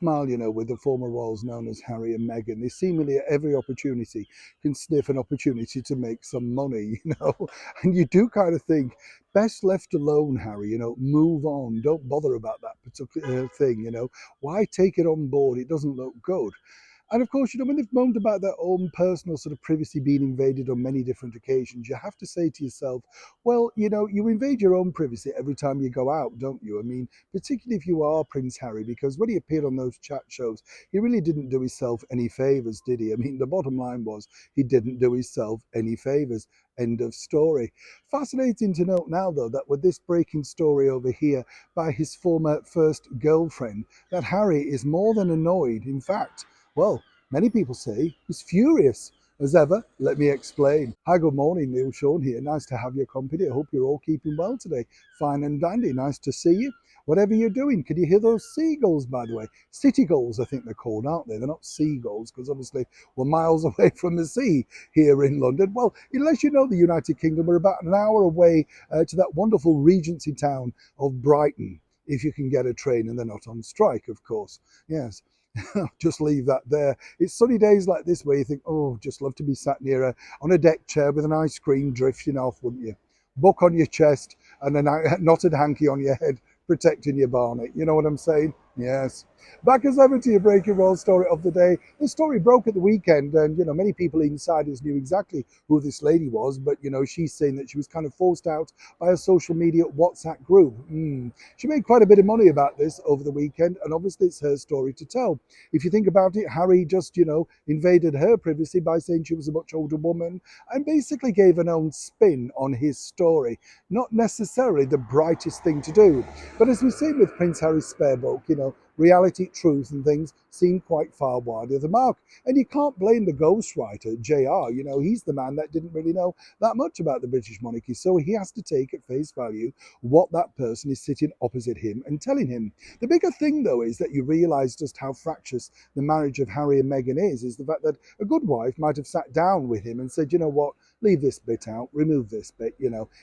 Smile, with the former royals known as Harry and Meghan. They seemingly at every opportunity can sniff an opportunity to make some money, and you do kind of think, best left alone, Harry, move on. Don't bother about that particular thing, Why take it on board? It doesn't look good. And of course, when they've moaned about their own personal sort of privacy being invaded on many different occasions, you have to say to yourself, well, you invade your own privacy every time you go out, don't you? I mean, particularly if you are Prince Harry, because when he appeared on those chat shows, he really didn't do himself any favors, did he? I mean, the bottom line was he didn't do himself any favors. End of story. Fascinating to note now, though, that with this breaking story over here by his former first girlfriend, that Harry is more than annoyed. In fact, well, many people say he's furious. As ever, let me explain. Hi, good morning, Neil Sean here. Nice to have your company. I hope you're all keeping well today. Fine and dandy. Nice to see you. Whatever you're doing, can you hear those seagulls, by the way? City gulls, I think they're called, aren't they? They're not seagulls, because obviously we're miles away from the sea here in London. Well, unless you know the United Kingdom, we're about an hour away to that wonderful Regency town of Brighton, if you can get a train and they're not on strike, of course. Yes. Just leave that there. It's sunny days like this where you think, oh, just love to be sat near on a deck chair with an ice cream drifting off, wouldn't you? Book on your chest and a knotted hanky on your head, protecting your barnet. You know what I'm saying? Yes. Back as ever to your breaking world story of the day. The story broke at the weekend, and many people insiders knew exactly who this lady was, but she's saying that she was kind of forced out by a social media WhatsApp group. She made quite a bit of money about this over the weekend, and obviously it's her story to tell. If you think about it, Harry just, invaded her privacy by saying she was a much older woman and basically gave an own spin on his story. Not necessarily the brightest thing to do. But as we've seen with Prince Harry's spare book, reality, truth, and things seem quite far wide of the mark. And you can't blame the ghostwriter, JR. He's the man that didn't really know that much about the British monarchy. So he has to take at face value what that person is sitting opposite him and telling him. The bigger thing, though, is that you realise just how fractious the marriage of Harry and Meghan is the fact that a good wife might have sat down with him and said, you know what, leave this bit out, remove this bit,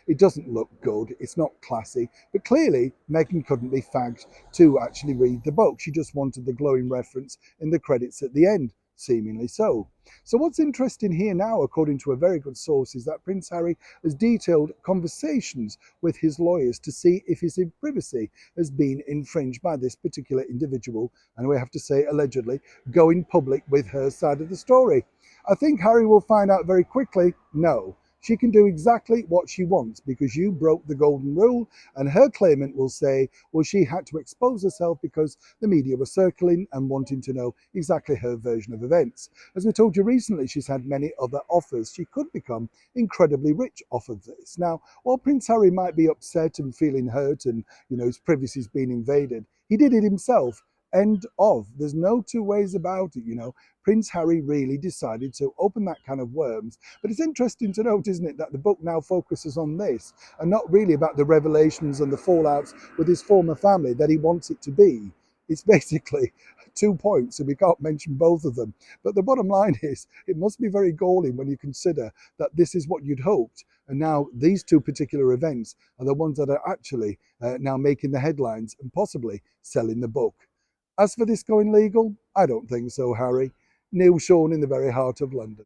it doesn't look good, it's not classy. But clearly, Meghan couldn't be fagged to actually read the book. She just wanted the glowing reference in the credits at the end, seemingly so. So what's interesting here now, according to a very good source, is that Prince Harry has detailed conversations with his lawyers to see if his privacy has been infringed by this particular individual, and we have to say allegedly, going public with her side of the story. I think Harry will find out very quickly, no. She can do exactly what she wants because you broke the golden rule, and her claimant will say, well, she had to expose herself because the media were circling and wanting to know exactly her version of events. As we told you recently, she's had many other offers. She could become incredibly rich off of this. Now, while Prince Harry might be upset and feeling hurt and, his privacy's been invaded, he did it himself. End of. There's no two ways about it, Prince Harry really decided to open that can of worms. But it's interesting to note, isn't it, that the book now focuses on this and not really about the revelations and the fallouts with his former family that he wants it to be. It's basically 2 points, and we can't mention both of them. But the bottom line is, it must be very galling when you consider that this is what you'd hoped. And now these two particular events are the ones that are actually now making the headlines and possibly selling the book. As for this going legal, I don't think so, Harry. Neil Sean in the very heart of London.